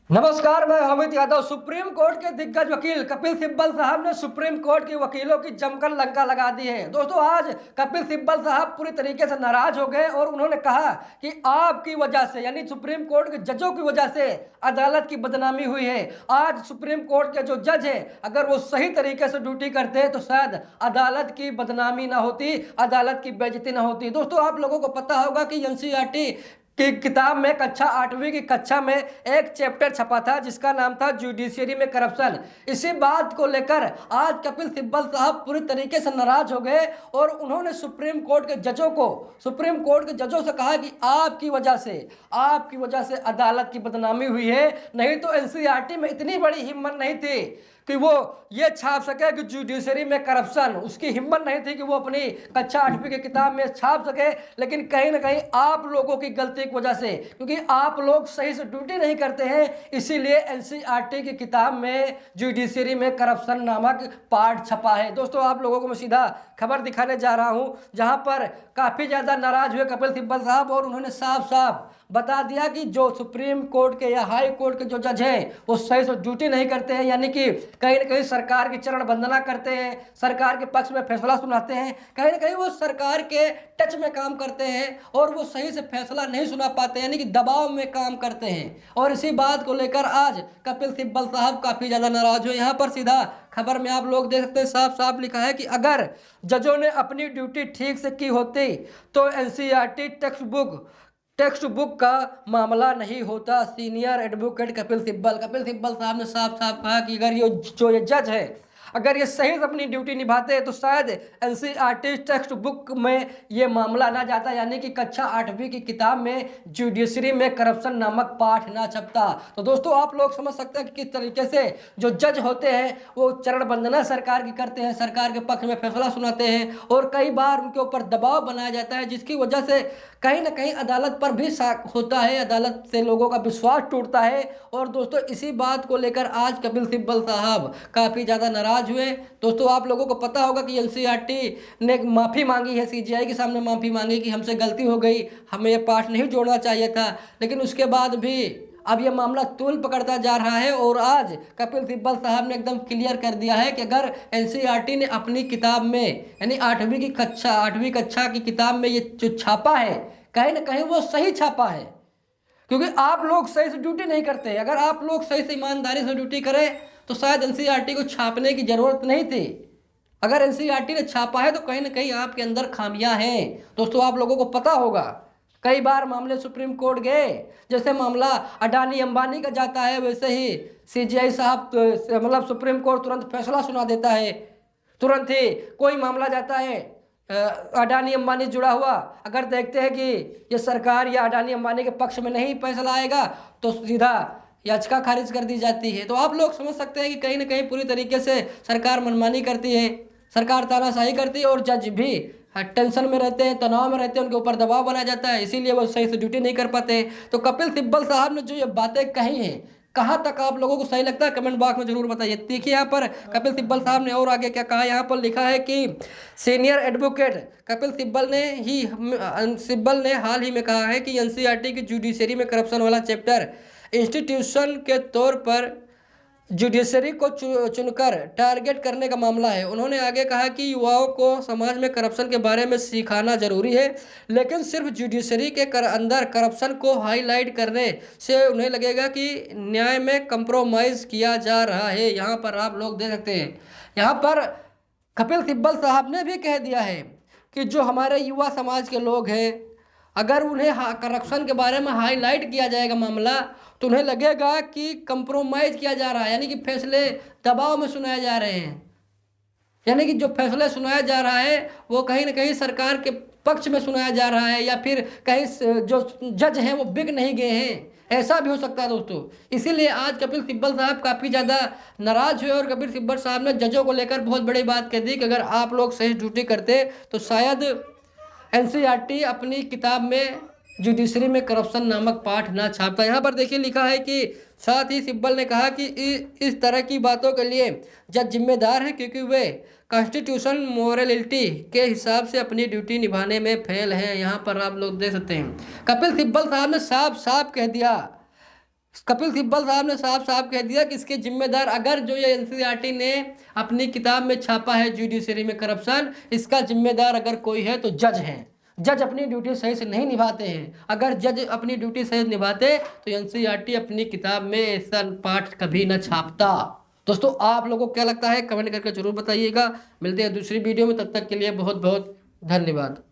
नमस्कार, मैं Amit Yadav. Supreme court के दिग्गज वकील कपिल सिब्बल साहब ने सुप्रीम कोर्ट के वकीलों की जमकर लंका लगा दी है। दोस्तों, आज कपिल सिब्बल साहब पूरी तरीके से नाराज हो गए और उन्होंने कहा कि आपकी वजह से, यानी सुप्रीम कोर्ट के जजों की वजह से अदालत की बदनामी हुई है। आज सुप्रीम कोर्ट के जो जज है, अगर वो सही तरीके से ड्यूटी करते तो शायद अदालत की बदनामी ना होती, अदालत की बेइज्जती ना होती। दोस्तों, आप लोगों को पता होगा कि एनसीईआरटी की किताब में कक्षा 8वीं की कक्षा में एक चैप्टर छपा था जिसका नाम था जुडिशियरी में करप्शन। इसी बात को लेकर आज कपिल सिब्बल साहब पूरी तरीके से नाराज हो गए और उन्होंने सुप्रीम कोर्ट के जजों से कहा कि आपकी वजह से अदालत की बदनामी हुई है। नहीं तो एनसीईआरटी में इतनी बड़ी हिम्मत नहीं थी कि वो ये छाप सके कि जुडिशरी में करप्शन, उसकी हिम्मत नहीं थी कि वो अपनी कक्षा 8वीं की किताब में छाप सके। लेकिन कहीं ना कहीं आप लोगों की गलती की वजह से, क्योंकि आप लोग सही से ड्यूटी नहीं करते हैं, इसीलिए एनसीईआरटी की किताब में जुडिशरी में करप्शन नामक पार्ट छपा है। दोस्तों, आप लोगों को मैं सीधा खबर दिखाने जा रहा हूं जहां पर काफी ज्यादा नाराज हुए कपिल सिब्बल साहब और उन्होंने साफ साफ बता दिया कि जो सुप्रीम कोर्ट के या हाई कोर्ट के जो जज हैं वो सही से ड्यूटी नहीं करते हैं, यानी कि कहीं ना कहीं सरकार की चरण वंदना करते हैं, सरकार के पक्ष में फैसला सुनाते हैं, कहीं ना कहीं वो सरकार के टच में काम करते हैं और वो सही से फैसला नहीं सुना पाते, यानी कि दबाव में काम करते हैं। और इसी बात को लेकर आज कपिल सिब्बल साहब काफी ज्यादा नाराज हुए। यहाँ पर सीधा खबर में आप लोग देख सकते हैं, साफ साफ लिखा है कि अगर जजों ने अपनी ड्यूटी ठीक से की होती तो एनसीईआरटी टेक्स्ट बुक का मामला नहीं होता। सीनियर एडवोकेट कपिल सिब्बल साहब ने साफ साफ कहा कि अगर ये जज है, अगर ये सही से अपनी ड्यूटी निभाते तो शायद एनसीईआरटी टेक्स्ट बुक में ये मामला ना जाता, यानी कि कक्षा 8वीं की किताब में जुडिशरी में करप्शन नामक पाठ ना छपता। तो दोस्तों, आप लोग समझ सकते हैं कि किस तरीके से जो जज होते हैं वो चरण वंदना सरकार की करते हैं, सरकार के पक्ष में फैसला सुनाते हैं और कई बार उनके ऊपर दबाव बनाया जाता है, जिसकी वजह से कहीं ना कहीं अदालत पर भी शक होता है, अदालत से लोगों का विश्वास टूटता है। और दोस्तों, इसी बात को लेकर आज कपिल सिब्बल साहब काफ़ी ज़्यादा नाराज हुए। दोस्तों, आप लोगों को पता होगा कि एनसीईआरटी ने माफ़ी मांगी है, सीजीआई के सामने माफ़ी मांगी कि हमसे गलती हो गई, हमें ये पाठ नहीं जोड़ना चाहिए था। लेकिन उसके बाद भी अब ये मामला तूल पकड़ता जा रहा है और आज कपिल सिब्बल साहब ने एकदम क्लियर कर दिया है कि अगर एनसीईआरटी ने अपनी किताब में, यानी 8वीं कक्षा की किताब में ये जो छापा है, कहीं ना कहीं वो सही छापा है, क्योंकि आप लोग सही से ड्यूटी नहीं करते। अगर आप लोग सही से ईमानदारी से ड्यूटी करें तो शायद एनसीईआरटी को छापने की जरूरत नहीं थी। अगर एनसीईआरटी ने छापा है तो कहीं ना कहीं आपके अंदर खामियां हैं। दोस्तों, आप लोगों को पता होगा कई बार मामले सुप्रीम कोर्ट गए, जैसे मामला अडानी अंबानी का जाता है वैसे ही सीजीआई साहब मतलब सुप्रीम कोर्ट तुरंत फैसला सुना देता है। तुरंत ही कोई मामला जाता है अडानी अंबानी जुड़ा हुआ, अगर देखते हैं कि ये सरकार या अडानी अंबानी के पक्ष में नहीं फैसला आएगा तो सीधा याचिका खारिज कर दी जाती है। तो आप लोग समझ सकते हैं कि कहीं ना कहीं पूरी तरीके से सरकार मनमानी करती है, सरकार तानाशाही करती है और जज भी टेंशन में रहते हैं, तनाव में रहते हैं, उनके ऊपर दबाव बनाया जाता है, इसीलिए वो सही से ड्यूटी नहीं कर पाते। तो कपिल सिब्बल साहब ने जो ये बातें कही हैं, कहाँ तक आप लोगों को सही लगता है कमेंट बॉक्स में जरूर बताइए। देखिए यहाँ पर कपिल सिब्बल साहब ने और आगे क्या कहा, यहाँ पर लिखा है कि सीनियर एडवोकेट कपिल सिब्बल ने हाल ही में कहा है कि एनसीईआरटी की जुडिशरी में करप्शन वाला चैप्टर इंस्टीट्यूशन के तौर पर जुडिशरी को चुनकर टारगेट करने का मामला है। उन्होंने आगे कहा कि युवाओं को समाज में करप्शन के बारे में सिखाना जरूरी है, लेकिन सिर्फ जुडिशरी के अंदर करप्शन को हाईलाइट करने से उन्हें लगेगा कि न्याय में कंप्रोमाइज़ किया जा रहा है। यहाँ पर आप लोग देख सकते हैं, यहाँ पर कपिल सिब्बल साहब ने भी कह दिया है कि जो हमारे युवा समाज के लोग हैं, अगर उन्हें करप्शन के बारे में हाईलाइट किया जाएगा मामला तो उन्हें लगेगा कि कंप्रोमाइज़ किया जा रहा है, यानी कि फैसले दबाव में सुनाए जा रहे हैं, यानी कि जो फैसले सुनाया जा रहा है वो कहीं ना कहीं सरकार के पक्ष में सुनाया जा रहा है, या फिर कहीं जो जज हैं वो बिक नहीं गए हैं, ऐसा भी हो सकता है। दोस्तों, इसीलिए आज कपिल सिब्बल साहब काफ़ी ज़्यादा नाराज हुए और कपिल सिब्बल साहब ने जजों को लेकर बहुत बड़ी बात कह दी कि अगर आप लोग सही ड्यूटी करते तो शायद एनसीईआरटी अपनी किताब में जुडिशरी में करप्शन नामक पाठ ना छापता। यहाँ पर देखिए लिखा है कि साथ ही सिब्बल ने कहा कि इस तरह की बातों के लिए जज जिम्मेदार है, क्योंकि वे कॉन्स्टिट्यूशन मोरलिटी के हिसाब से अपनी ड्यूटी निभाने में फेल हैं। यहाँ पर आप लोग देख सकते हैं कपिल सिब्बल साहब ने साफ साफ कह दिया कपिल सिब्बल साहब ने साफ साफ कह दिया कि इसके जिम्मेदार, अगर जो ये एनसीईआरटी ने अपनी किताब में छापा है जुडिशरी में करप्शन, इसका जिम्मेदार अगर कोई है तो जज हैं। जज अपनी ड्यूटी सही से नहीं निभाते हैं। अगर जज अपनी ड्यूटी सही से निभाते तो एनसीईआरटी अपनी किताब में ऐसा पाठ कभी न छापता। दोस्तों आप लोगों को क्या लगता है कमेंट करके जरूर बताइएगा। मिलते हैं दूसरी वीडियो में, तब तक के लिए बहुत बहुत धन्यवाद।